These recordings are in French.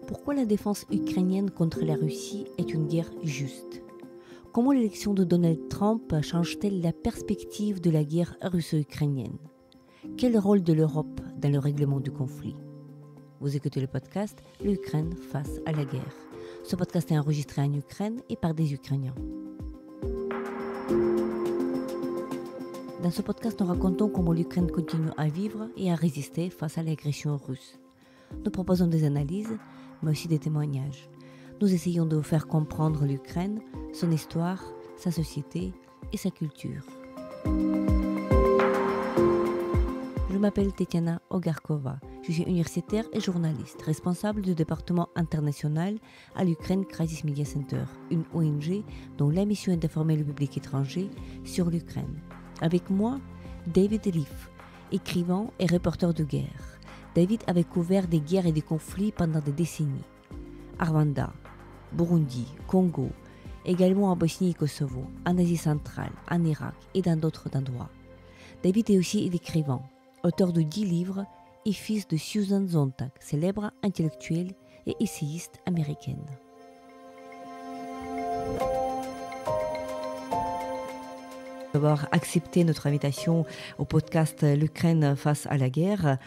Pourquoi la défense ukrainienne contre la Russie est une guerre juste? Comment l'élection de Donald Trump change-t-elle la perspective de la guerre russo-ukrainienne? Quel rôle de l'Europe dans le règlement du conflit? Vous écoutez le podcast « L'Ukraine face à la guerre ». Ce podcast est enregistré en Ukraine et par des Ukrainiens. Dans ce podcast, nous racontons comment l'Ukraine continue à vivre et à résister face à l'agression russe. Nous proposons des analyses, mais aussi des témoignages. Nous essayons de vous faire comprendre l'Ukraine, son histoire, sa société et sa culture. Je m'appelle Tetiana Ogarkova. Je suis universitaire et journaliste, responsable du département international à l'Ukraine Crisis Media Center, une ONG dont la mission est d'informer le public étranger sur l'Ukraine. Avec moi, David Elif, écrivain et reporter de guerre. David avait couvert des guerres et des conflits pendant des décennies. Rwanda, Burundi, Congo, également en Bosnie et Kosovo, en Asie centrale, en Irak et dans d'autres endroits. David est aussi l'écrivain, auteur de 10 livres et fils de Susan Sontag, célèbre intellectuelle et essayiste américaine. D'avoir accepté notre invitation au podcast L'Ukraine face à la guerre.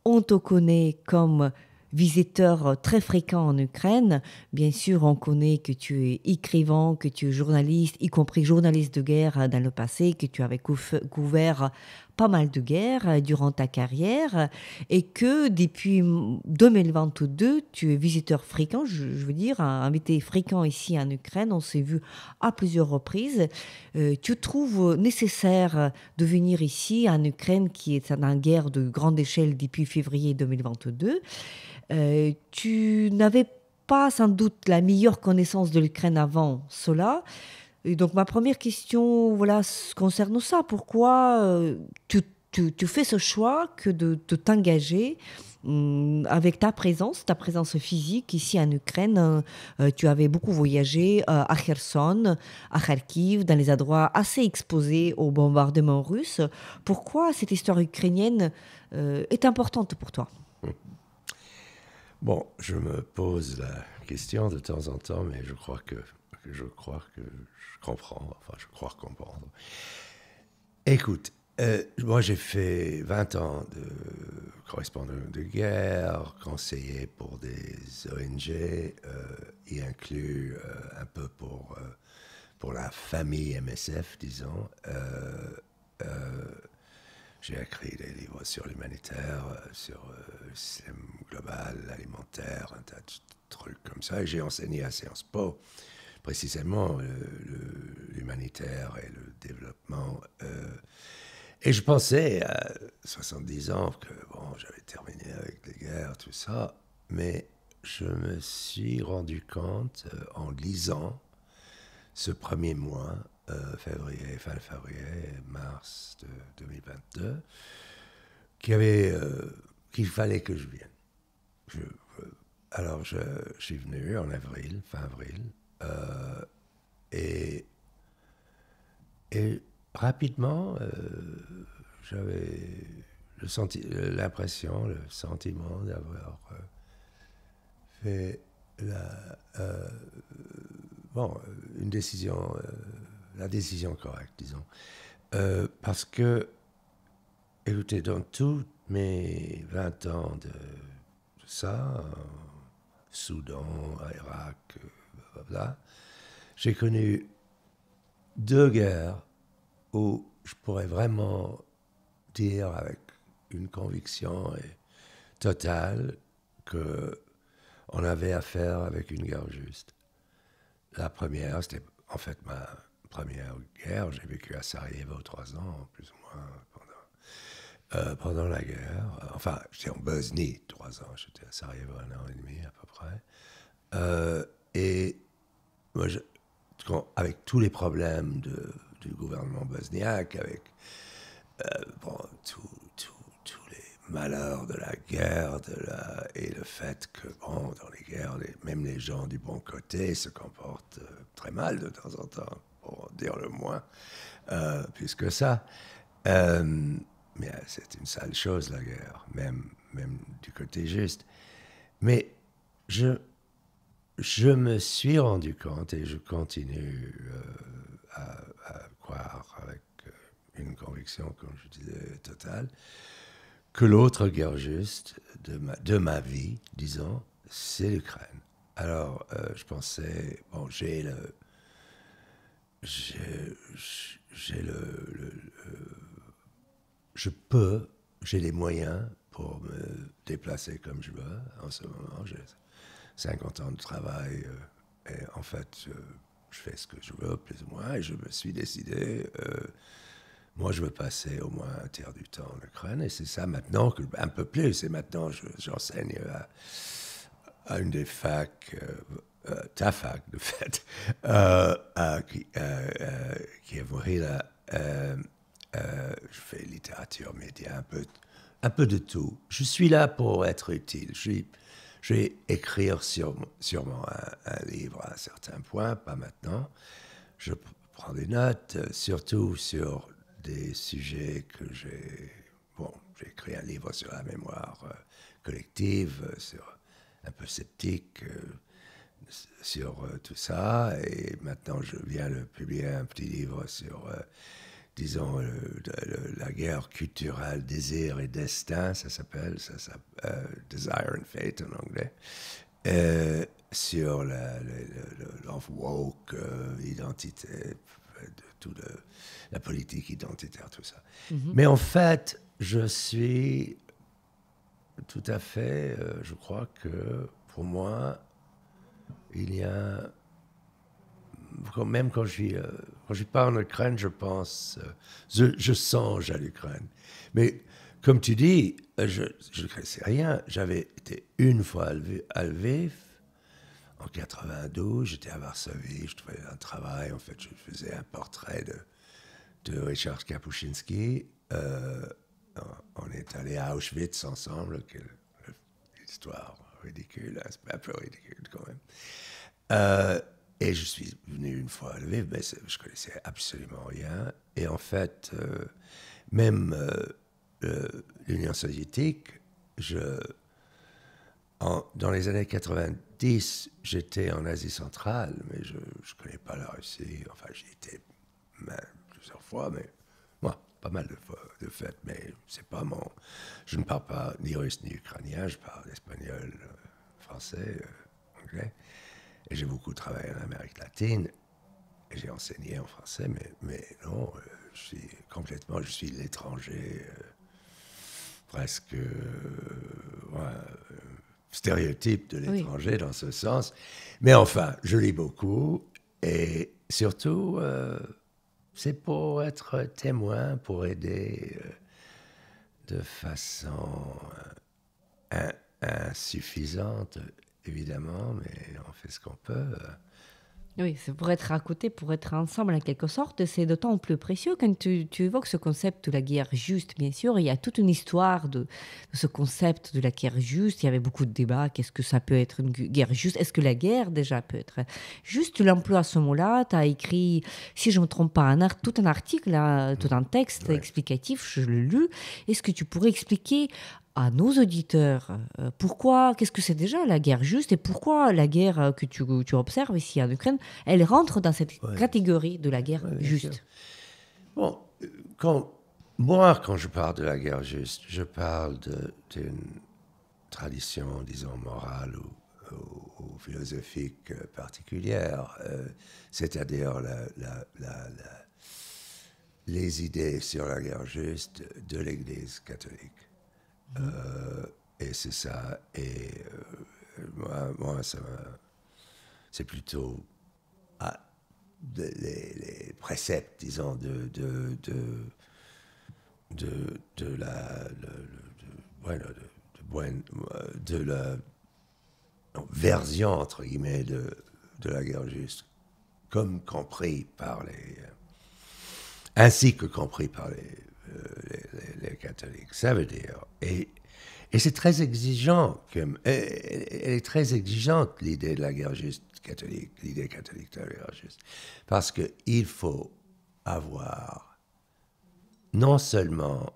On te connaît comme visiteur très fréquent en Ukraine. Bien sûr, on connaît que tu es écrivain, que tu es journaliste, y compris journaliste de guerre dans le passé, que tu avais couvert pas mal de guerres durant ta carrière et que depuis 2022, tu es visiteur fréquent, je veux dire, invité fréquent ici en Ukraine. On s'est vu à plusieurs reprises. Tu trouves nécessaire de venir ici en Ukraine qui est en guerre de grande échelle depuis février 2022. Tu n'avais pas sans doute la meilleure connaissance de l'Ukraine avant cela. Et donc ma première question concerne ça. Pourquoi tu fais ce choix que de t'engager avec ta présence physique ici en Ukraine? Tu avais beaucoup voyagé à Kherson, à Kharkiv, dans les endroits assez exposés aux bombardements russes. Pourquoi cette histoire ukrainienne est importante pour toi? Bon, je me pose la question de temps en temps, mais je crois que je comprends. Enfin, je crois comprendre. Écoute, moi j'ai fait 20 ans de correspondant de guerre, conseiller pour des ONG, y inclus un peu pour la famille MSF, disons. J'ai écrit des livres sur l'humanitaire, sur le système global, alimentaire, un tas de trucs comme ça. Et j'ai enseigné à Sciences Po, précisément l'humanitaire et le développement. Et je pensais à 70 ans que j'avais terminé avec les guerres, tout ça. Mais je me suis rendu compte en lisant ce premier mois, fin février, mars de 2022, qu'il fallait que je vienne. Alors, je suis venu en avril, fin avril, et rapidement, j'avais l'impression, le sentiment d'avoir fait une décision, la décision correcte, disons. Parce que, écoutez, dans tous mes 20 ans de ça, Soudan, Irak, blablabla, j'ai connu 2 guerres où je pourrais vraiment dire avec une conviction totale qu'on avait affaire avec une guerre juste. La première, c'était en fait ma première guerre. J'ai vécu à Sarajevo 3 ans, plus ou moins, pendant la guerre. Enfin, j'étais en Bosnie 3 ans. J'étais à Sarajevo 1 an et demi à peu près. Et moi, avec tous les problèmes du gouvernement bosniaque, avec tous les malheurs de la guerre, et le fait que, dans les guerres, même les gens du bon côté se comportent très mal de temps en temps, pour dire le moins, plus que ça. mais c'est une sale chose, la guerre, même du côté juste. Mais je me suis rendu compte, et je continue à croire avec une conviction, comme je disais, totale, que l'autre guerre juste de ma vie, disons, c'est l'Ukraine. Alors, je pensais, bon, j'ai les moyens pour me déplacer comme je veux. En ce moment, j'ai 50 ans de travail et en fait, je fais ce que je veux, plus ou moins, et je me suis décidé, moi, je veux passer au moins un tiers du temps en Ukraine, et c'est ça maintenant, un peu plus, et maintenant, j'enseigne à une des facs, ta fac, de fait, qui est Mohyla. Je fais littérature, média, un peu de tout. Je suis là pour être utile. Je vais écrire sûrement un livre à un certain point, pas maintenant. Je prends des notes, surtout sur des sujets que j'ai... Bon, j'ai écrit un livre sur la mémoire collective, sur un peu sceptique, sur tout ça. Et maintenant, je viens de publier un petit livre sur... disons, la guerre culturelle, désir et destin, ça s'appelle Desire and Fate en anglais, sur l'off-woke, l'identité, la politique identitaire, tout ça. Mais en fait, je suis tout à fait, je crois que pour moi, il y a... Même quand je pars en Ukraine, je pense, je songe à l'Ukraine. Mais comme tu dis, je ne connaissais rien. J'avais été une fois à Lviv, en 92, j'étais à Varsovie, je trouvais un travail. En fait, je faisais un portrait de Richard Kapuscinski. On est allé à Auschwitz ensemble, quelle histoire ridicule, un peu ridicule quand même. Et je suis venu une fois à Lviv, mais je connaissais absolument rien. Et en fait, même l'Union soviétique, dans les années 90, j'étais en Asie centrale, mais je ne connais pas la Russie. Enfin, j'y étais plusieurs fois, mais pas mal de fois, de fait. Mais c'est pas je ne parle pas ni russe ni ukrainien, je parle espagnol, français, anglais. Et j'ai beaucoup travaillé en Amérique latine, et j'ai enseigné en français, mais non, je suis l'étranger, presque, stéréotype de l'étranger dans ce sens. Mais enfin, je lis beaucoup, et surtout, c'est pour être témoin, pour aider de façon insuffisante, évidemment, mais on fait ce qu'on peut. Oui, c'est pour être à côté, pour être ensemble en quelque sorte. C'est d'autant plus précieux quand tu évoques ce concept de la guerre juste, bien sûr. Il y a toute une histoire de ce concept de la guerre juste. Il y avait beaucoup de débats. Qu'est-ce que ça peut être une guerre juste? Est-ce que la guerre, déjà, peut être juste? Tu l'emploies à ce mot-là. Tu as écrit, si je ne me trompe pas, tout un article, tout un texte explicatif. Je l'ai lu. Est-ce que tu pourrais expliquer à nos auditeurs, qu'est-ce que c'est déjà la guerre juste et pourquoi la guerre que tu observes ici en Ukraine, elle rentre dans cette catégorie de la guerre juste. Sûr. Bon, quand je parle de la guerre juste, je parle d'une tradition, disons, morale ou philosophique particulière, c'est-à-dire les idées sur la guerre juste de l'Église catholique. Et c'est ça. Et moi c'est plutôt les préceptes, disons, de la version, entre guillemets, de la guerre juste, comme compris par ainsi que compris par les catholiques. Ça veut dire, et c'est très exigeant, elle est très exigeante, l'idée de la guerre juste catholique, l'idée catholique de la guerre juste, parce qu'il faut avoir non seulement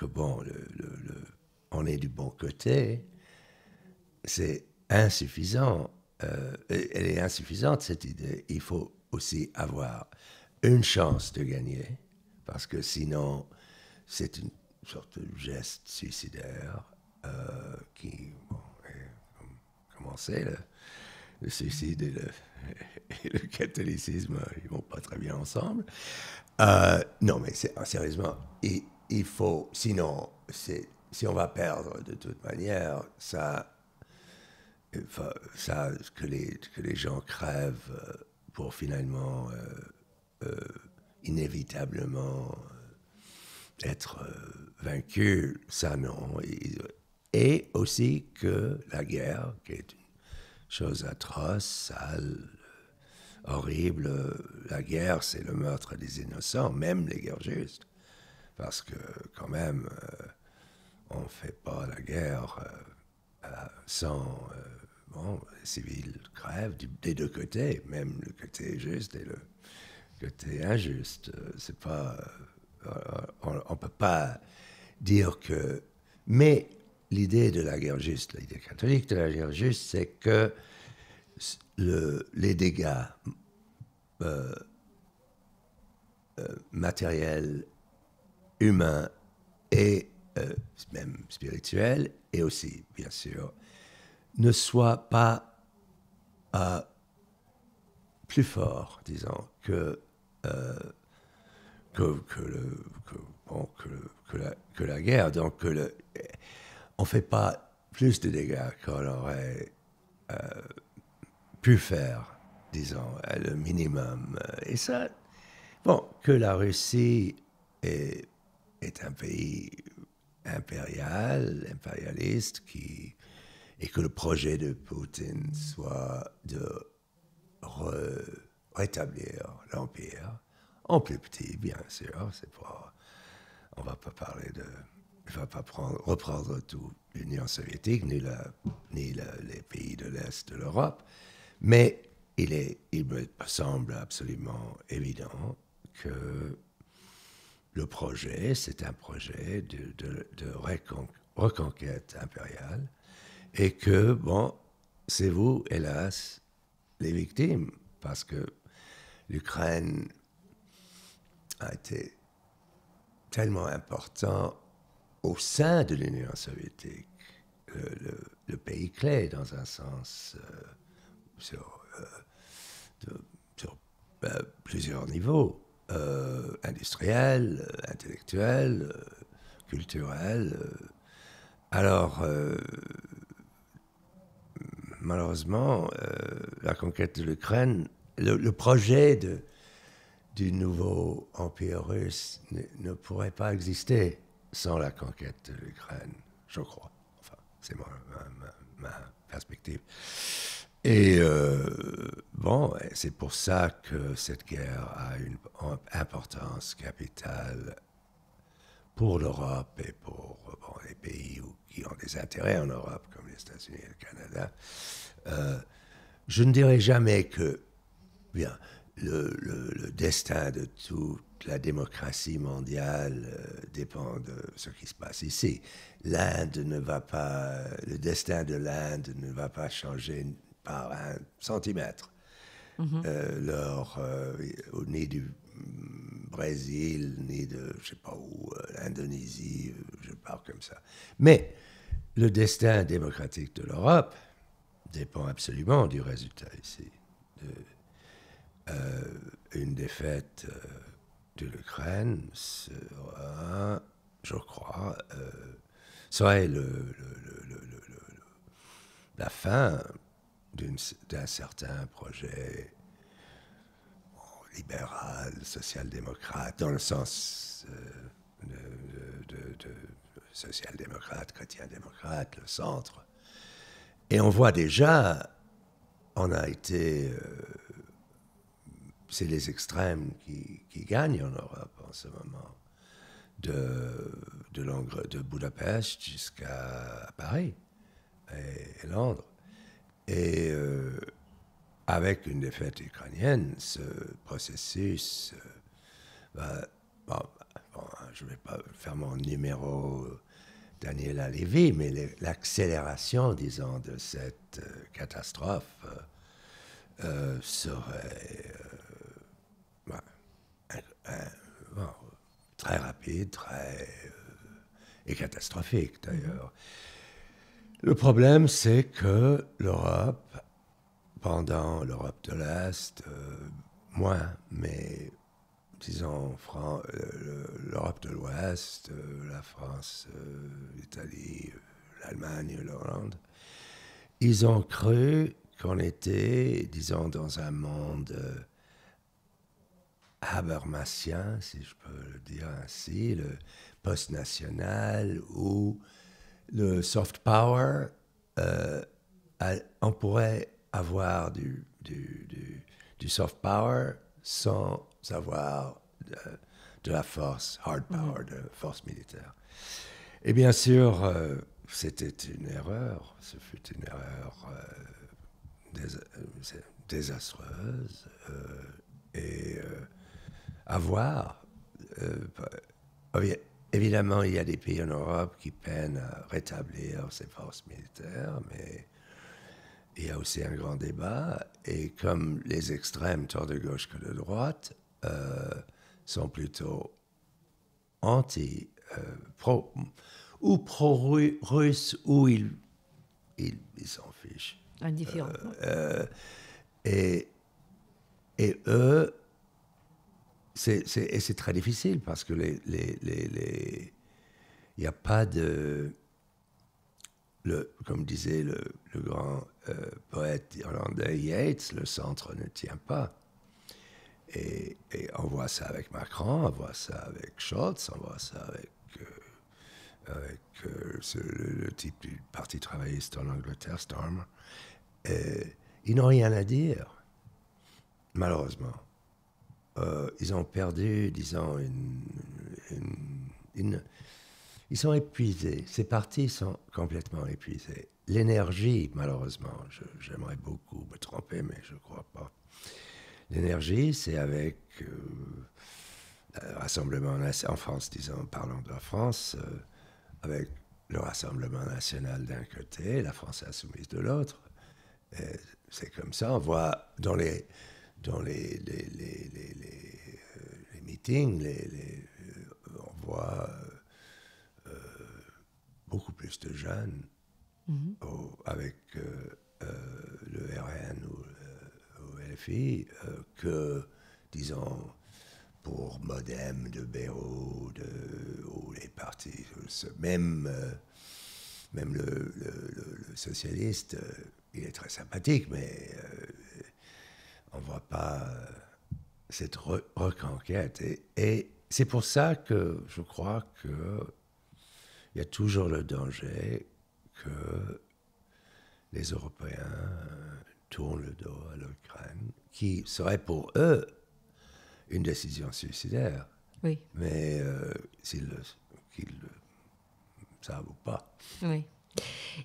bon, on est du bon côté, c'est insuffisant. Elle est insuffisante, cette idée. Il faut aussi avoir une chance de gagner, parce que sinon, c'est une sorte de geste suicidaire qui, bon, comment c'est, le suicide et le catholicisme, ils vont pas très bien ensemble. Non, mais sérieusement, il faut, sinon, si on va perdre de toute manière, que les gens crèvent pour finalement inévitablement être vaincus, ça non. Et aussi que la guerre, qui est une chose atroce, sale, horrible, la guerre, c'est le meurtre des innocents, même les guerres justes. Parce que quand même, on ne fait pas la guerre sans... bon, les civils crèvent des deux côtés, même le côté juste et le côté injuste. C'est pas... on ne peut pas dire que... Mais l'idée de la guerre juste, l'idée catholique de la guerre juste, c'est que les dégâts matériels, humains et même spirituels, et aussi, bien sûr, ne soient pas plus forts, disons, que la guerre. Donc, on ne fait pas plus de dégâts qu'on aurait pu faire, disons, le minimum. Et ça, bon, que la Russie est un pays impérialiste, et que le projet de Poutine soit de rétablir l'Empire, en plus petit, bien sûr. On va pas parler de... Il ne va pas reprendre tout l'Union soviétique, ni les pays de l'Est de l'Europe, mais il me semble absolument évident que le projet, c'est un projet de reconquête impériale, et que, bon, c'est vous, hélas, les victimes, parce que l'Ukraine a été tellement important au sein de l'Union soviétique, le pays clé dans un sens sur plusieurs niveaux, industriels, intellectuels, culturels. Alors, malheureusement, la conquête de l'Ukraine, le projet du nouveau empire russe ne pourrait pas exister sans la conquête de l'Ukraine, je crois. Enfin, c'est ma perspective. Et bon, c'est pour ça que cette guerre a une importance capitale pour l'Europe et pour les pays qui ont des intérêts en Europe, comme les États-Unis et le Canada. Je ne dirais jamais que bien, le destin de toute la démocratie mondiale dépend de ce qui se passe ici. Le destin de l'Inde ne va pas changer par 1 centimètre. Ni du Brésil, ni de, je ne sais pas où, l'Indonésie, je parle comme ça. Mais le destin démocratique de l'Europe dépend absolument du résultat ici. Une défaite de l'Ukraine sera, je crois, serait la fin d'un certain projet libéral, social-démocrate, dans le sens de social-démocrate, chrétien-démocrate, le centre. Et on voit déjà, c'est les extrêmes qui gagnent en Europe en ce moment, de Budapest jusqu'à Paris et Londres. Et avec une défaite ukrainienne, ce processus je ne vais pas faire mon numéro Daniela Levy, mais l'accélération, disons, de cette catastrophe serait bon, très rapide, et catastrophique d'ailleurs. Le problème, c'est que l'Europe, pendant l'Europe de l'Est, moins, mais disons l'Europe de l'Ouest, la France, l'Italie, l'Allemagne, l'Hollande, ils ont cru qu'on était, disons, dans un monde habermasien, si je peux le dire ainsi, le post-national, où le soft power, on pourrait avoir du soft power sans avoir de la force, hard power, de force militaire. Et bien sûr, c'était une erreur, ce fut une erreur désastreuse, et à voir. Évidemment, il y a des pays en Europe qui peinent à rétablir ces forces militaires, mais il y a aussi un grand débat. Et comme les extrêmes, tant de gauche que de droite, sont plutôt ou pro-russes, ou ils s'en fichent. Indifférents. Et eux, c'est très difficile parce que il n'y a pas de... comme disait le grand poète irlandais Yeats, le centre ne tient pas. Et on voit ça avec Macron, on voit ça avec Scholz, on voit ça avec le type du Parti travailliste en Angleterre, Starmer. Ils n'ont rien à dire, malheureusement. Ils ont perdu, disons, ils sont épuisés. Ces partis sont complètement épuisés. L'énergie, malheureusement, j'aimerais beaucoup me tromper, mais je ne crois pas. L'énergie, c'est avec le Rassemblement en France, disons, parlons de la France, avec le Rassemblement national d'un côté, la France insoumise de l'autre. C'est comme ça, on voit dans les meetings, on voit beaucoup plus de jeunes avec le RN ou LFI que, disons, pour Modem, de Béraud, ou les partis, même le socialiste, il est très sympathique, mais on ne voit pas cette reconquête. Et c'est pour ça que je crois qu'il y a toujours le danger que les Européens tournent le dos à l'Ukraine, qui serait pour eux une décision suicidaire. Oui. Mais qu'ils le savent ou pas. Oui.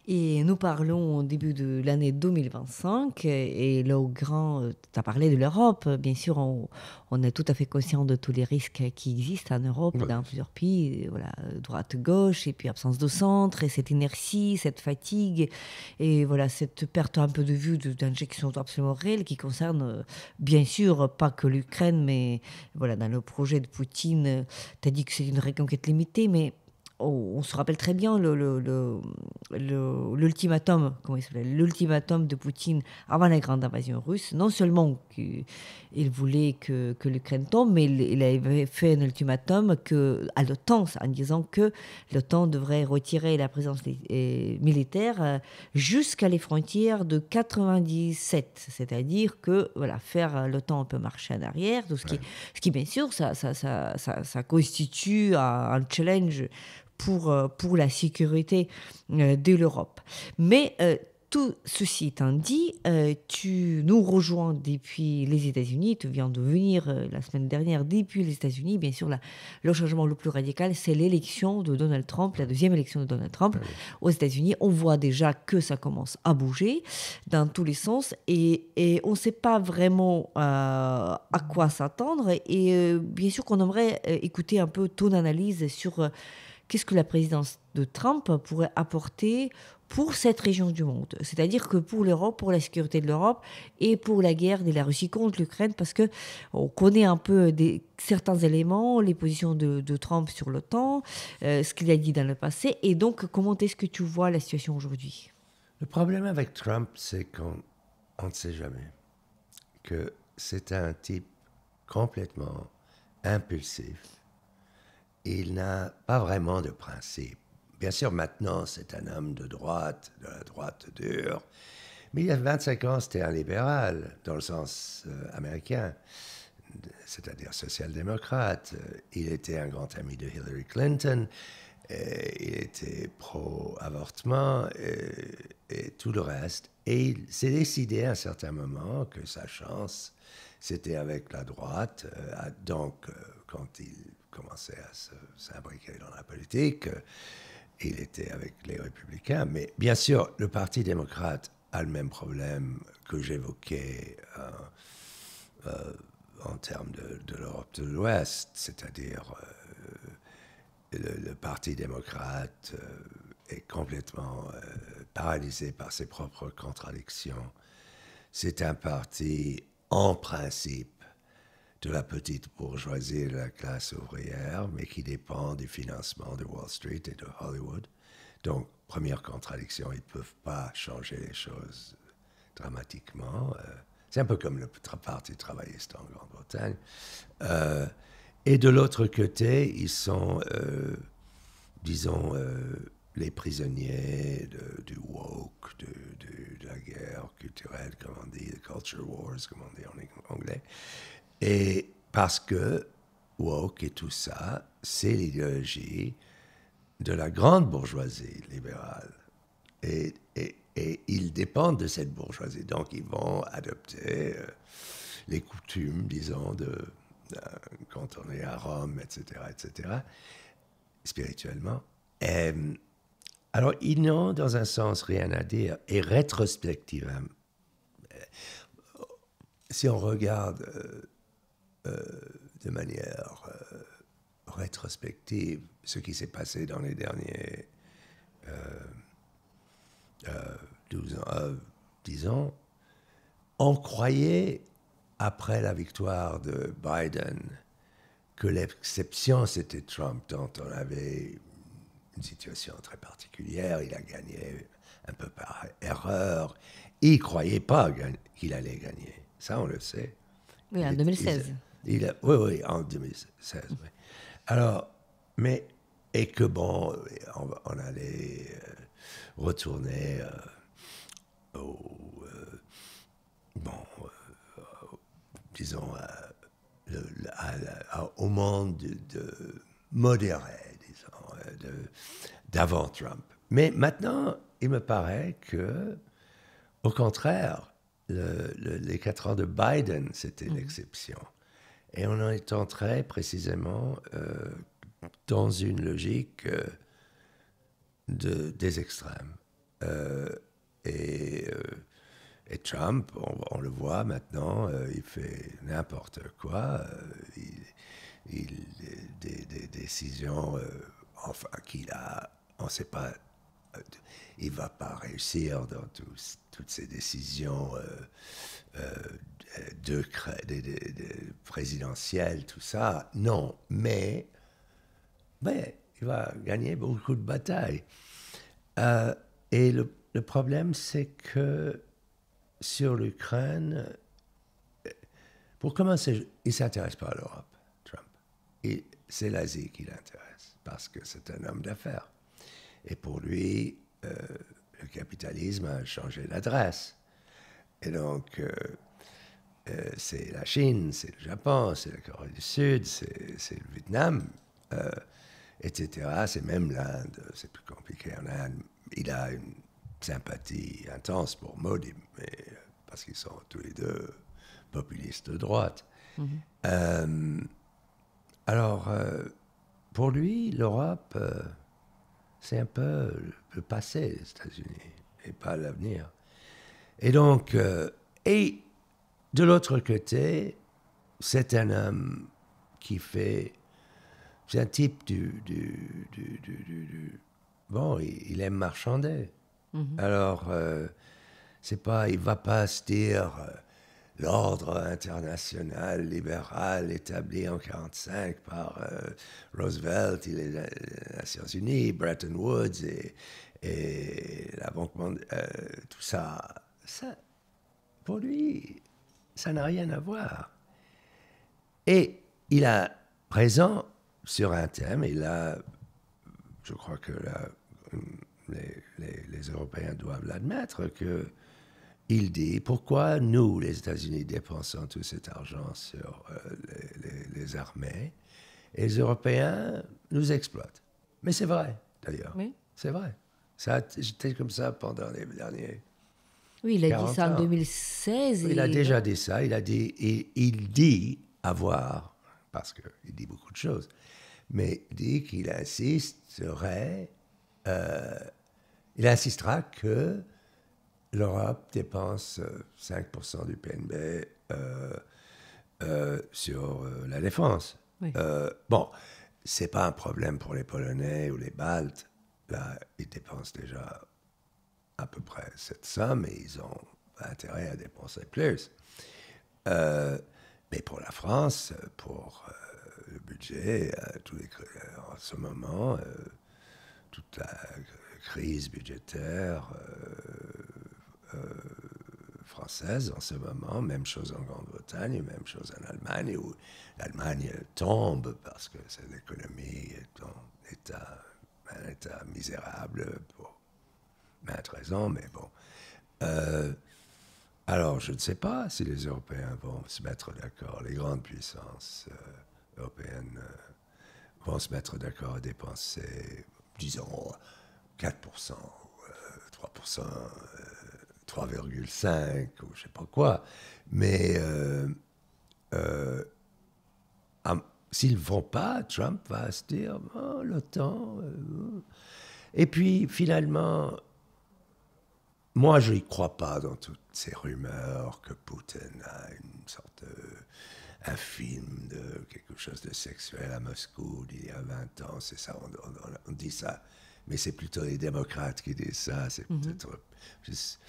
Et nous parlons au début de l'année 2025 et là, tu as parlé de l'Europe. Bien sûr, on est tout à fait conscient de tous les risques qui existent en Europe, dans plusieurs pays, voilà, droite-gauche, et puis absence de centre, et cette inertie, cette fatigue, et voilà, cette perte un peu de vue d'injection absolument réelle qui concerne, bien sûr, pas que l'Ukraine, mais voilà, dans le projet de Poutine, tu as dit que c'est une reconquête limitée, mais on se rappelle très bien l'ultimatum, comment il s'appelle, l'ultimatum de Poutine avant la grande invasion russe. Non seulement qu'il voulait que l'Ukraine tombe, mais il avait fait un ultimatum à l'OTAN, en disant que l'OTAN devrait retirer la présence militaire jusqu'à les frontières de 97. C'est-à-dire que voilà, faire l'OTAN un peu marcher en arrière, ce qui bien sûr, ça constitue un challenge pour la sécurité de l'Europe. Mais tout ceci étant dit, tu nous rejoins depuis les États-Unis. Tu viens de venir la semaine dernière depuis les États-Unis. Bien sûr, le changement le plus radical, c'est l'élection de Donald Trump, la deuxième élection de Donald Trump aux États-Unis. On voit déjà que ça commence à bouger dans tous les sens et on ne sait pas vraiment à quoi s'attendre. Et bien sûr qu'on aimerait écouter un peu ton analyse sur qu'est-ce que la présidence de Trump pourrait apporter pour cette région du monde. C'est-à-dire que pour l'Europe, pour la sécurité de l'Europe et pour la guerre de la Russie contre l'Ukraine, parce qu'on connaît un peu certains éléments, les positions de Trump sur l'OTAN, ce qu'il a dit dans le passé, et donc comment est-ce que tu vois la situation aujourd'hui? Le problème avec Trump, c'est qu'on ne sait jamais que c'est un type complètement impulsif. Il n'a pas vraiment de principe. Bien sûr, maintenant, c'est un homme de la droite dure. Mais il y a 25 ans, c'était un libéral, dans le sens américain, c'est-à-dire social-démocrate. Il était un grand ami de Hillary Clinton. Il était pro-avortement et tout le reste. Et il s'est décidé à un certain moment que sa chance, c'était avec la droite. Donc, quand il commençait à s'imbriquer dans la politique, il était avec les républicains. Mais bien sûr, le Parti démocrate a le même problème que j'évoquais en termes de l'Europe de l'Ouest, c'est-à-dire le Parti démocrate est complètement paralysé par ses propres contradictions. C'est un parti, en principe, de la petite bourgeoisie et de la classe ouvrière, mais qui dépend du financement de Wall Street et de Hollywood. Donc, première contradiction, ils ne peuvent pas changer les choses dramatiquement. C'est un peu comme le Parti travailliste en Grande-Bretagne. Et de l'autre côté, ils sont, disons, les prisonniers du woke, de la guerre culturelle, comme on dit, the culture wars, comme on dit en anglais. Et parce que woke et tout ça, c'est l'idéologie de la grande bourgeoisie libérale. Et ils dépendent de cette bourgeoisie. Donc, ils vont adopter les coutumes, disons, quand on est à Rome, etc., spirituellement. Alors, ils n'ont, dans un sens, rien à dire. Et rétrospectivement, si on regarde de manière rétrospective ce qui s'est passé dans les derniers 10 ans, on croyait, après la victoire de Biden, que l'exception c'était Trump, dont on avait une situation très particulière. Il a gagné un peu par erreur. Il ne croyait pas qu'il allait gagner. Ça, on le sait. Oui, en 2016. Oui, en 2016. Oui. Alors, mais, et que bon, on allait retourner disons, au monde modéré, disons, d'avant Trump. Mais maintenant, il me paraît que, au contraire, les 4 ans de Biden, c'était l'exception. Et on est entré précisément dans une logique des extrêmes. Et Trump, on le voit maintenant, il fait n'importe quoi. Des décisions, enfin, on ne sait pas, il ne va pas réussir dans toutes ces décisions présidentielles, tout ça. Non, mais il va gagner beaucoup de batailles. Et le problème, c'est que sur l'Ukraine, pour commencer, il ne s'intéresse pas à l'Europe, Trump. C'est l'Asie qui l'intéresse, parce que c'est un homme d'affaires. Et pour lui, le capitalisme a changé d'adresse. Et donc, c'est la Chine, c'est le Japon, c'est la Corée du Sud, c'est le Vietnam, etc. C'est même l'Inde, c'est plus compliqué en Inde. Il a une sympathie intense pour Modi, mais, parce qu'ils sont tous les deux populistes de droite. Alors, pour lui, l'Europe, c'est un peu le passé des États-Unis et pas l'avenir. Et donc, et de l'autre côté, c'est un homme qui fait... C'est un type bon, il aime marchander. Alors, c'est pas... Il va pas se dire... l'ordre international libéral établi en 1945 par Roosevelt et les Nations Unies, Bretton Woods et la Banque mondiale, tout ça, pour lui, ça n'a rien à voir. Et il a présent sur un thème, et là, je crois que là, les Européens doivent l'admettre, que il dit, pourquoi nous, les États-Unis, dépensons tout cet argent sur les armées et les Européens nous exploitent. Mais c'est vrai, d'ailleurs. Oui. C'est vrai. J'étais comme ça pendant les derniers Oui, il a 40 dit ça en ans. 2016. Il a déjà dit ça. Il dit avoir, parce qu'il dit beaucoup de choses, mais il dit qu'il insistera que l'Europe dépense 5% du PNB sur la défense. Oui. Bon, c'est pas un problème pour les Polonais ou les Baltes. Là, ils dépensent déjà à peu près cette somme et ils ont intérêt à dépenser plus. Mais pour la France, pour le budget, en ce moment, toute la crise budgétaire française en ce moment, même chose en Grande-Bretagne, même chose en Allemagne, où l'Allemagne tombe parce que l'économie est en un état misérable pour maintes raisons, mais bon. Alors, je ne sais pas si les Européens vont se mettre d'accord, les grandes puissances européennes vont se mettre d'accord à dépenser, disons, 4%, 3%, 3,5 ou je ne sais pas quoi. Mais s'ils ne vont pas, Trump va se dire oh, l'OTAN. Et puis finalement, moi je n'y crois pas dans toutes ces rumeurs que Poutine a une sorte un film de quelque chose de sexuel à Moscou d'il y a 20 ans. C'est ça, on dit ça. Mais c'est plutôt les démocrates qui disent ça. C'est peut-être juste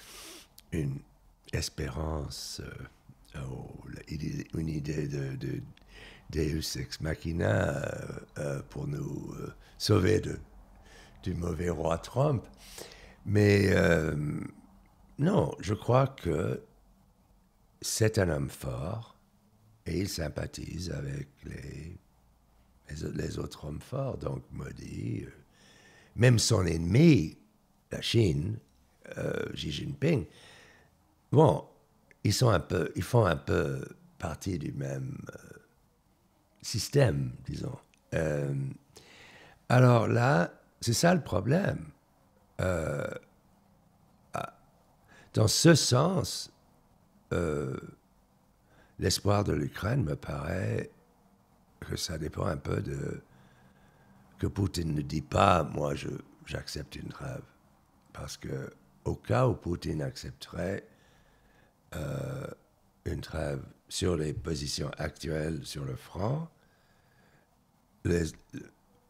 une espérance, une idée de Deus ex machina pour nous sauver du mauvais roi Trump. Mais non, je crois que c'est un homme fort et il sympathise avec les autres hommes forts. Donc Modi, même son ennemi, la Chine, Xi Jinping, bon, ils font un peu partie du même système, disons. Alors là, c'est ça le problème. Dans ce sens, l'espoir de l'Ukraine me paraît que ça dépend un peu que Poutine ne dit pas, moi j'accepte une trêve. Parce que au cas où Poutine accepterait une trêve sur les positions actuelles sur le front,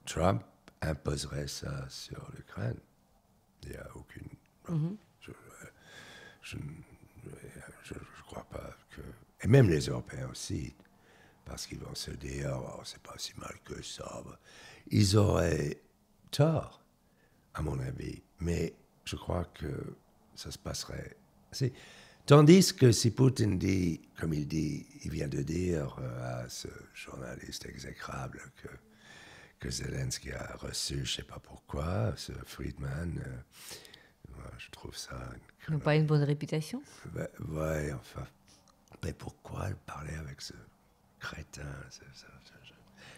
Trump imposerait ça sur l'Ukraine. Il n'y a aucune... Je ne crois pas que... Et même les Européens aussi, parce qu'ils vont se dire, oh, c'est pas si mal que ça. Ils auraient tort, à mon avis. Mais je crois que ça se passerait... Tandis que si Poutine dit, comme il vient de dire à ce journaliste exécrable que Zelensky a reçu, je ne sais pas pourquoi, ce Friedman, je trouve ça... Ils n'ont pas une bonne réputation. Ouais, enfin... Mais pourquoi parler avec ce crétin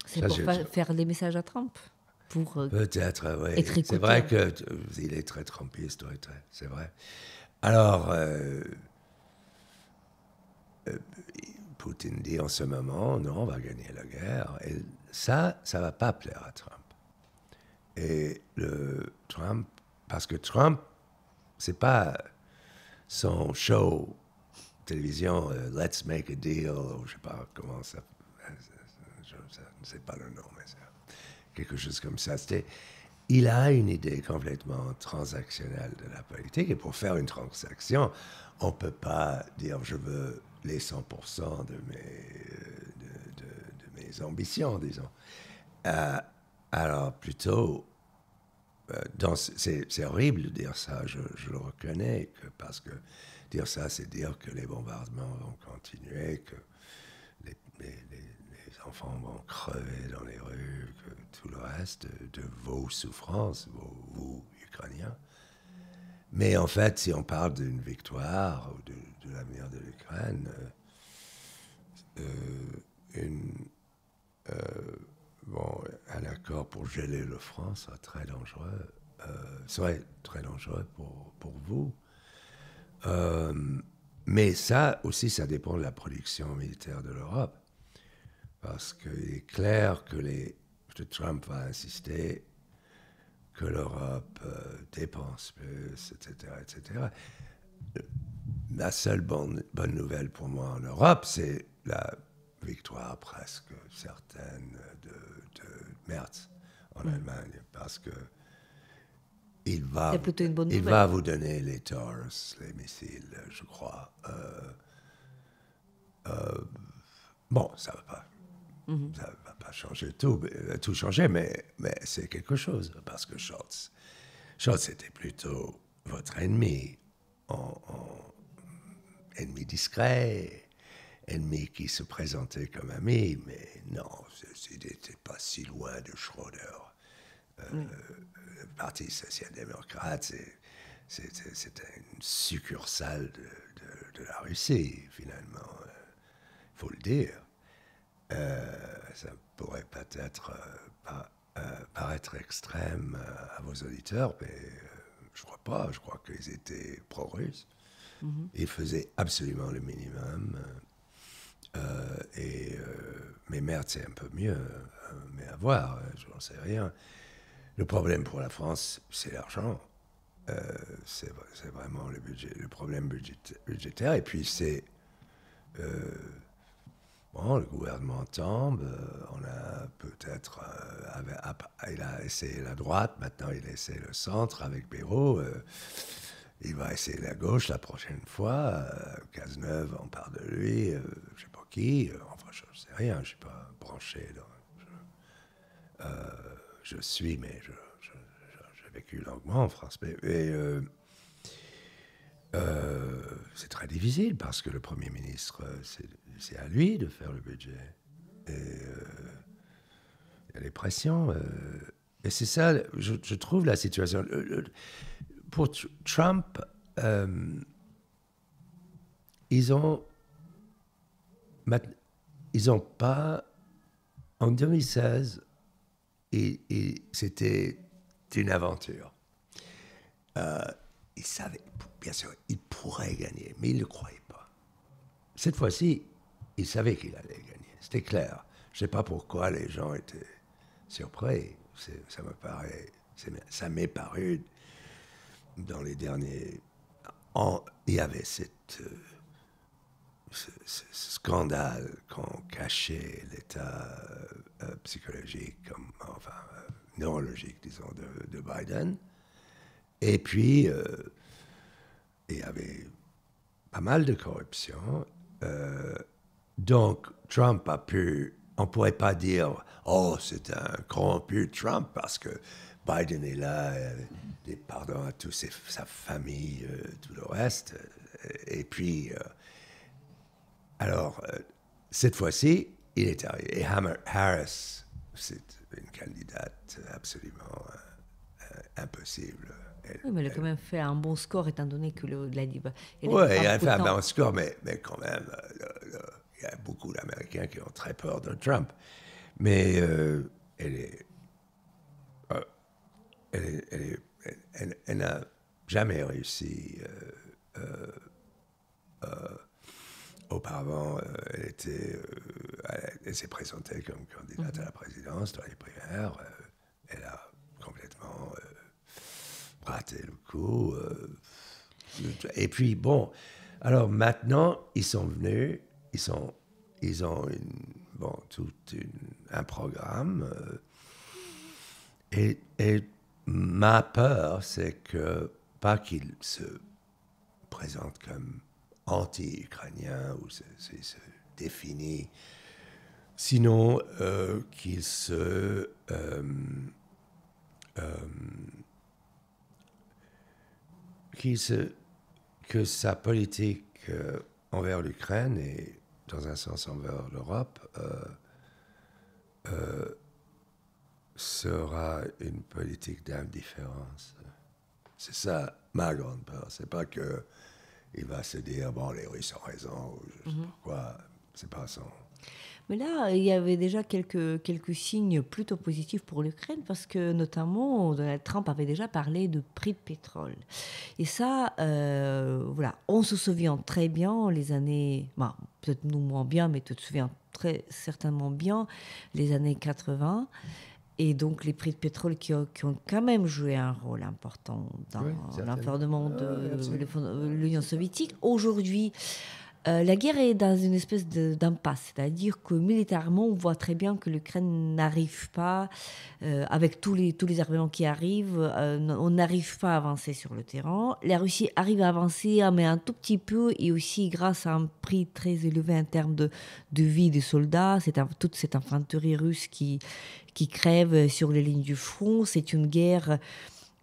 C'est pour faire des messages à Trump. pour Peut-être, oui. être écouté. C'est vrai qu'il est très trumpiste, oui, c'est vrai. Alors, Poutine dit en ce moment, non, on va gagner la guerre. Et ça ne va pas plaire à Trump. Et Trump, parce que Trump, c'est pas son show télévision, Let's Make a Deal, ou je sais pas comment ça, je ne sais pas le nom, mais c'est quelque chose comme ça. Il a une idée complètement transactionnelle de la politique, et pour faire une transaction, on ne peut pas dire je veux les 100% de mes ambitions, disons. Alors plutôt, c'est horrible de dire ça, je le reconnais, parce que dire ça, c'est dire que les bombardements vont continuer, que les enfants vont crever dans les rues, que tout le reste de vos souffrances, vous, Ukrainiens. Mais en fait, si on parle d'une victoire ou de l'avenir de l'Ukraine, un accord pour geler le front serait très dangereux. Pour vous. Mais ça aussi, ça dépend de la production militaire de l'Europe. Parce qu'il est clair que Trump va insister que l'Europe dépense plus, etc., etc. La seule bonne nouvelle pour moi en Europe, c'est la victoire presque certaine de Merz en Allemagne, parce que il va vous donner les Taurus, les missiles, je crois. Bon, ça va pas changer tout changer, mais c'est quelque chose, parce que Scholz était plutôt votre ennemi, ennemi discret, ennemi qui se présentait comme ami, mais non, il n'était pas si loin de Schröder. Le Parti social-démocrate, c'était une succursale de la Russie, finalement. Il faut le dire. Ça pourrait peut-être paraître extrême à vos auditeurs, mais je ne crois pas. Je crois qu'ils étaient pro-russes. Ils faisaient absolument le minimum. Mais merde, c'est un peu mieux. Mais à voir, je n'en sais rien. Le problème pour la France, c'est l'argent. C'est vraiment le problème budgétaire. Et puis c'est... le gouvernement tombe. On a peut-être... il a essayé la droite, maintenant il essaie le centre avec Bayrou. Il va essayer la gauche la prochaine fois. Cazeneuve, on parle de lui. Je ne sais pas qui. Enfin, je ne sais rien. Je ne suis pas branché. Je suis, mais j'ai vécu longuement en France. C'est très difficile parce que le Premier ministre, c'est à lui de faire le budget. Et il y a les pressions. Et c'est ça, je trouve la situation. Pour Trump, ils ont pas. En 2016, c'était une aventure. Il savait, bien sûr, il pourrait gagner, mais il ne le croyait pas. Cette fois-ci, il savait qu'il allait gagner. C'était clair. Je ne sais pas pourquoi les gens étaient surpris. Ça m'est paru dans les derniers ans. Il y avait ce scandale qu'on cachait l'état psychologique, neurologique, disons, de Biden. Et puis, il y avait pas mal de corruption. Donc, Trump on ne pourrait pas dire « Oh, c'est un corrompu Trump » parce que Biden est là, des pardons à toute sa famille, tout le reste. Et puis, alors, cette fois-ci, il est arrivé. Et Harris, c'est une candidate absolument impossible. Oui, mais elle a quand même fait un bon score, étant donné que oui, elle a fait un bon score, mais quand même, il y a beaucoup d'Américains qui ont très peur de Trump. Mais elle est... elle n'a jamais réussi. Auparavant, elle s'est présentée comme candidate à la présidence dans les primaires. Elle a complètement raté le coup. Et puis, bon, alors maintenant, ils sont venus, ils ont un programme. Et ma peur, c'est que, pas qu'ils se présentent comme anti-ukrainien ou se définit, sinon qu'ils se que sa politique envers l'Ukraine et dans un sens envers l'Europe sera une politique d'indifférence. C'est ça ma grande peur. C'est pas que il va se dire bon, les Russes ont raison, ou je sais pas quoi. C'est pas son. Mais là, il y avait déjà quelques signes plutôt positifs pour l'Ukraine parce que notamment Donald Trump avait déjà parlé de prix de pétrole. Et ça, voilà, on se souvient très bien les années, peut-être nous moins bien, mais tu te souviens très certainement bien les années 80. Et donc les prix de pétrole qui ont quand même joué un rôle important dans l'enfermement de l'Union soviétique. Aujourd'hui, la guerre est dans une espèce d'impasse, c'est-à-dire que militairement, on voit très bien que l'Ukraine n'arrive pas, avec tous les armements qui arrivent, on n'arrive pas à avancer sur le terrain. La Russie arrive à avancer, mais un tout petit peu, et aussi grâce à un prix très élevé en termes de vie des soldats. C'est toute cette infanterie russe qui crève sur les lignes du front. C'est une guerre,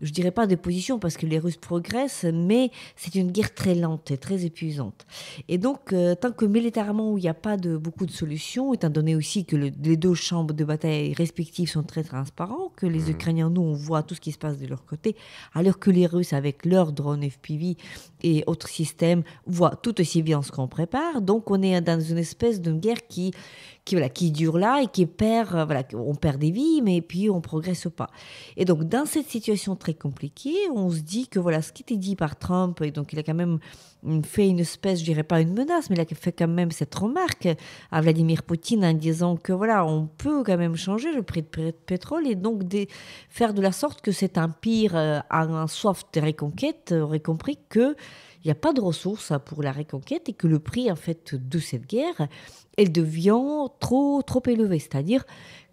je dirais pas de position parce que les Russes progressent, mais c'est une guerre très lente et très épuisante. Et donc, tant que militairement, où il n'y a pas beaucoup de solutions, étant donné aussi que les deux champs de bataille respectifs sont très transparents, que les Ukrainiens, nous, on voit tout ce qui se passe de leur côté, alors que les Russes, avec leurs drones FPV et autres systèmes, voient tout aussi bien ce qu'on prépare. Donc, on est dans une espèce de guerre qui dure là et qui perd, on perd des vies, mais puis on progresse pas. Et donc, dans cette situation très compliquée, on se dit que ce qui était dit par Trump, et donc il a quand même fait une espèce, je dirais pas une menace, mais il a fait quand même cette remarque à Vladimir Poutine en disant que on peut quand même changer le prix de pétrole et donc faire de la sorte que cet empire en soif de reconquête aurait compris que il n'y a pas de ressources pour la reconquête et que le prix en fait de cette guerre, elle devient trop élevé, c'est-à-dire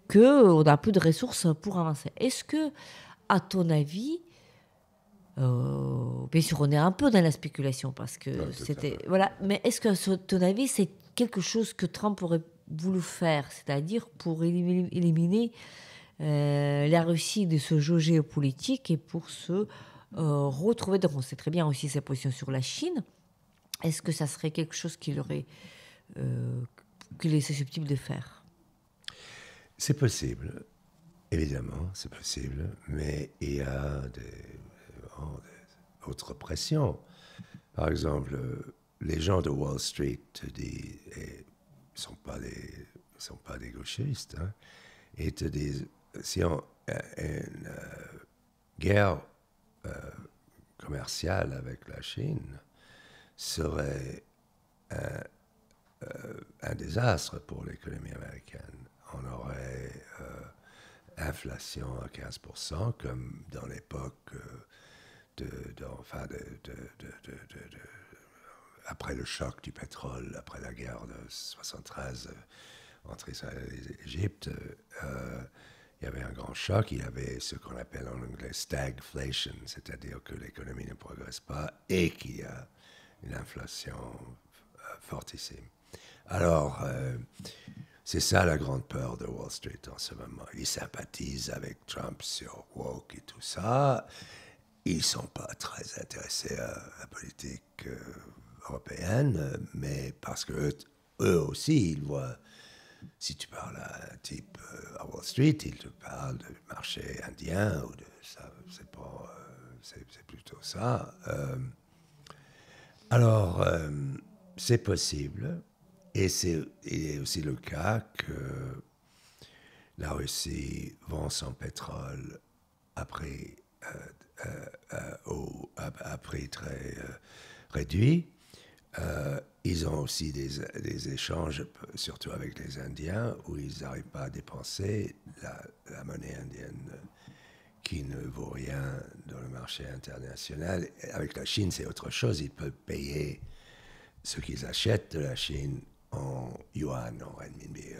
qu'on n'a plus de ressources pour avancer. Est-ce que, à ton avis, bien sûr, on est un peu dans la spéculation parce que c'était mais est-ce que, à ton avis, c'est quelque chose que Trump aurait voulu faire, c'est-à-dire pour éliminer la Russie de ce jeu géopolitique et pour se retrouver, donc on sait très bien aussi sa position sur la Chine. Est-ce que ça serait quelque chose qu'il est susceptible de faire? C'est possible, évidemment, c'est possible, mais il y a d'autres pressions. Par exemple, les gens de Wall Street te disent, et ils sont pas des gauchistes, hein, et te disent, si une guerre commerciale avec la Chine serait un désastre pour l'économie américaine. On aurait inflation à 15%, comme dans l'époque après le choc du pétrole, après la guerre de 73 entre Israël et l'Égypte. Il y avait un grand choc, il y avait ce qu'on appelle en anglais stagflation, c'est-à-dire que l'économie ne progresse pas et qu'il y a une inflation fortissime. Alors, c'est ça la grande peur de Wall Street en ce moment. Ils sympathisent avec Trump sur woke et tout ça. Ils ne sont pas très intéressés à la politique européenne, mais parce que eux aussi, ils voient. Si tu parles à un type à Wall Street, il te parle du marché indien ou de ça. C'est plutôt ça. Alors, c'est possible. Et il est aussi le cas que la Russie vend son pétrole après à prix très réduit. Ils ont aussi des échanges, surtout avec les Indiens, où ils n'arrivent pas à dépenser la monnaie indienne qui ne vaut rien dans le marché international. Avec la Chine, c'est autre chose. Ils peuvent payer ce qu'ils achètent de la Chine en yuan, en renminbi,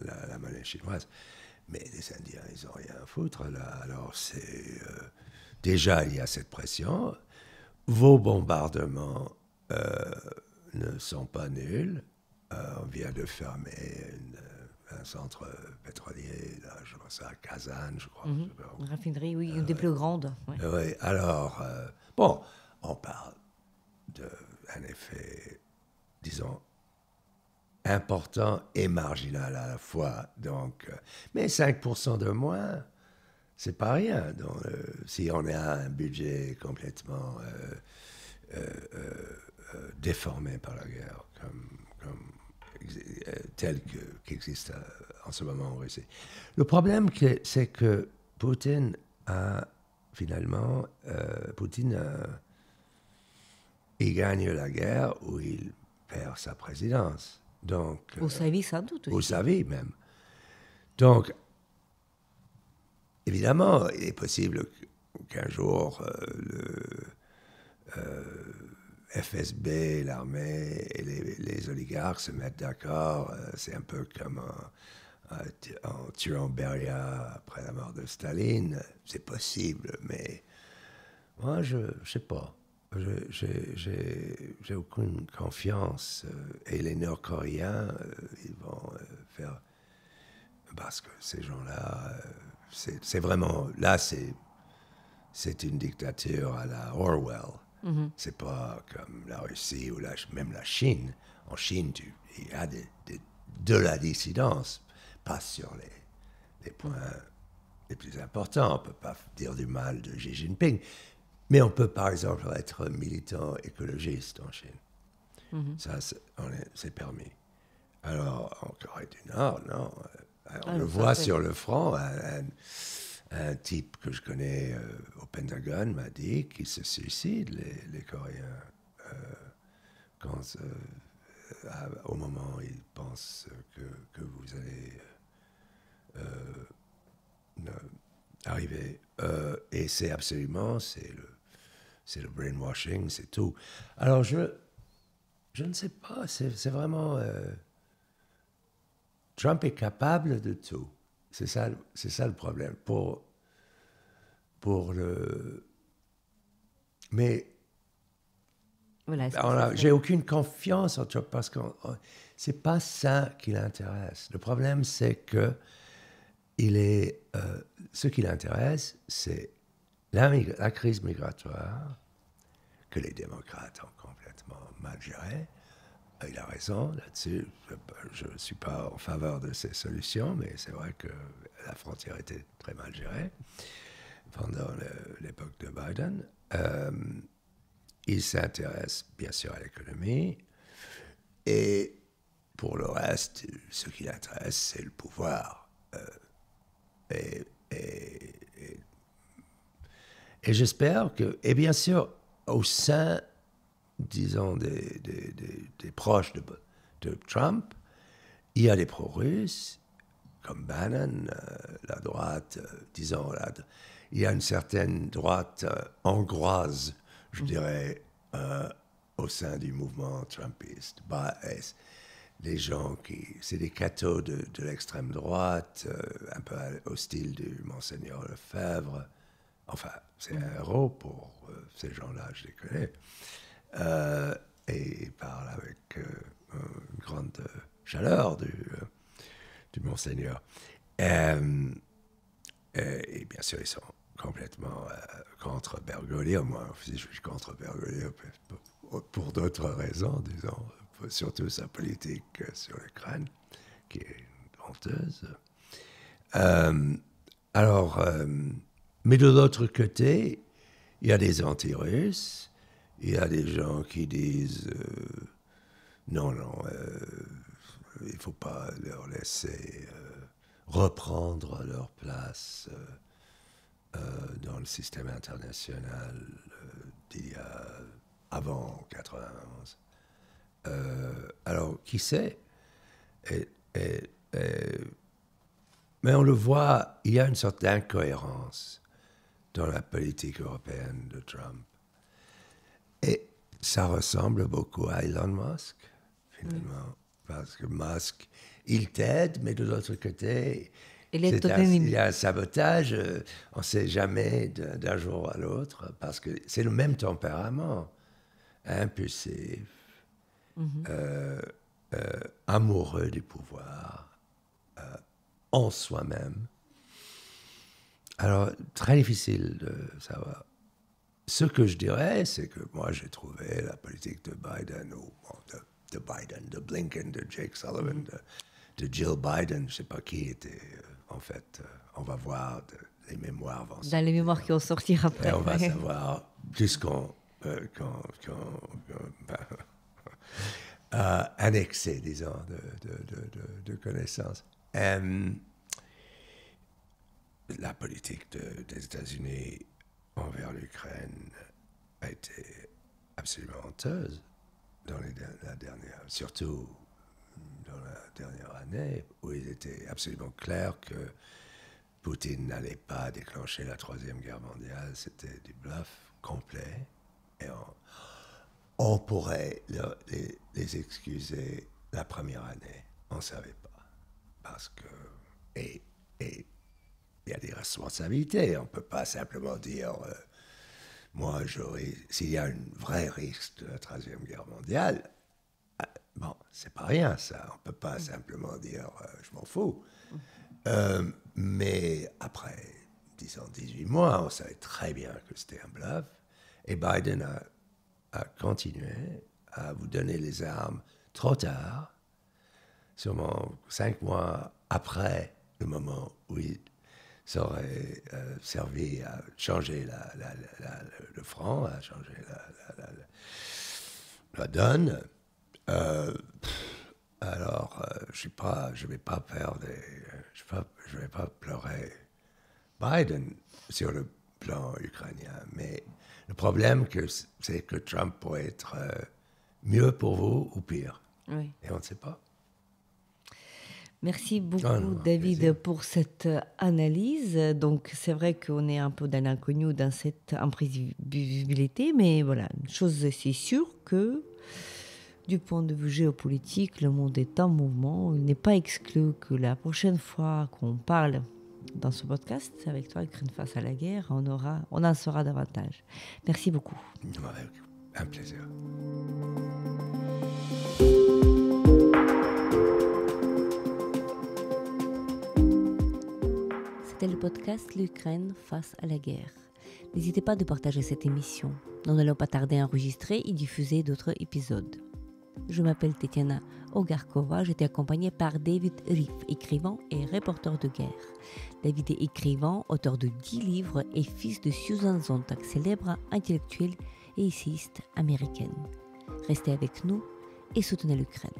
la monnaie chinoise. Mais les Indiens, ils n'ont rien à foutre là. Alors, déjà, il y a cette pression. Vos bombardements ne sont pas nuls. On vient de fermer un centre pétrolier, là, je pense à Kazan, je crois. Une raffinerie, oui, une des plus grandes. Ouais. Oui, alors, bon, on parle d'un effet, disons, important et marginal à la fois. Donc, mais 5% de moins, c'est pas rien. Donc, si on a un budget complètement déformé par la guerre, tel qu'existe en ce moment en Russie. Le problème, c'est que Poutine a finalement, il gagne la guerre ou il perd sa présidence. Donc, Vous savez sans doute aussi. vous savez même. Donc, évidemment, il est possible qu'un jour, le FSB, l'armée et les oligarques se mettent d'accord. C'est un peu comme en tuant Beria après la mort de Staline. C'est possible, mais moi, je ne sais pas. J'ai aucune confiance. Et les Nord-Coréens, ils vont faire... Parce que ces gens-là, c'est vraiment... Là, c'est une dictature à la Orwell. Mm-hmm. C'est pas comme la Russie ou même la Chine. En Chine, il y a de la dissidence, pas sur les points les plus importants. On ne peut pas dire du mal de Xi Jinping. Mais on peut, par exemple, être militant écologiste en Chine. Mm-hmm. Ça, c'est permis. Alors, en Corée du Nord, non. On le voit sur le front. Un type que je connais au Pentagone m'a dit qu'il se suicide, les Coréens, au moment où ils pensent que vous allez arriver. Et c'est absolument, c'est le brainwashing, c'est tout. Alors, je ne sais pas, c'est vraiment... Trump est capable de tout. C'est ça le problème. Mais voilà, j'ai aucune confiance en Trump parce que c'est pas ça qui l'intéresse. Le problème, c'est que ce qui l'intéresse, c'est la crise migratoire que les démocrates ont complètement mal gérée. Il a raison là-dessus. Je ne suis pas en faveur de ces solutions, mais c'est vrai que la frontière était très mal gérée pendant l'époque de Biden. Il s'intéresse bien sûr à l'économie. Et pour le reste, ce qui l'intéresse, c'est le pouvoir. Et j'espère que... Et bien sûr, au sein... disons, des proches de Trump, il y a des pro-russes, comme Bannon, la droite, disons, il y a une certaine droite hongroise, je dirais, au sein du mouvement trumpiste. Les gens c'est des cathos de l'extrême droite, un peu au style du Monseigneur Lefebvre. Enfin, c'est un héros pour ces gens-là, je les connais. Et il parle avec une grande chaleur du Monseigneur. Et bien sûr, ils sont complètement contre Bergoglio. Moi, je suis contre Bergoglio pour d'autres raisons, disons, surtout sa politique sur l'Ukraine, qui est honteuse. Mais de l'autre côté, il y a des anti-russes. Il y a des gens qui disent non, il ne faut pas leur laisser reprendre leur place dans système international d'il y a avant 91. Alors, qui sait? Mais on le voit, il y a une sorte d'incohérence dans la politique européenne de Trump. Et ça ressemble beaucoup à Elon Musk, finalement. Parce que Musk, il t'aide, mais de l'autre côté, il y a un sabotage. On ne sait jamais d'un jour à l'autre, parce que c'est le même tempérament, impulsif, amoureux du pouvoir, en soi-même. Alors, très difficile de savoir. Ce que je dirais, c'est que moi, j'ai trouvé la politique de Biden, de Biden, de Blinken, de Jake Sullivan, de Jill Biden, je ne sais pas qui était, en fait. On va voir, les mémoires vont sortir. Dans les mémoires qui vont sortir après. Et on va savoir plus annexé, disons, de connaissances. La politique des États-Unis envers l'Ukraine a été absolument honteuse surtout dans la dernière année, où il était absolument clair que Poutine n'allait pas déclencher la Troisième Guerre mondiale. C'était du bluff complet. Et on pourrait les excuser la première année. On ne savait pas. Parce que... Et il y a des responsabilités. On ne peut pas simplement dire... s'il y a un vrai risque de la Troisième Guerre mondiale, bon, c'est pas rien, ça. On ne peut pas simplement dire je m'en fous. Mais après, disons 18 mois, on savait très bien que c'était un bluff. Et Biden a continué à vous donner les armes trop tard, sûrement 5 mois après le moment où il s'aurait servi à changer le front, à changer la donne. Alors, je ne vais pas pleurer Biden sur le plan ukrainien, mais le problème, c'est que Trump pourrait être mieux pour vous ou pire. Oui. Et on ne sait pas. Merci beaucoup, David, pour cette analyse. Donc, c'est vrai qu'on est un peu dans l'inconnu, dans cette imprévisibilité, mais voilà, une chose, c'est sûr que du point de vue géopolitique, le monde est en mouvement. Il n'est pas exclu que la prochaine fois qu'on parle dans ce podcast avec toi, Ukraine face à la guerre, on en saura davantage. Merci beaucoup. Ouais, un plaisir. C'était le podcast L'Ukraine face à la guerre. N'hésitez pas de partager cette émission. Nous n'allons pas tarder à enregistrer et diffuser d'autres épisodes. Je m'appelle Tetiana Ogarkova, j'étais accompagnée par David Rif, écrivain et reporter de guerre. David est écrivain, auteur de 10 livres et fils de Susan Sontag, célèbre intellectuelle et essayiste américaine. Restez avec nous et soutenez l'Ukraine.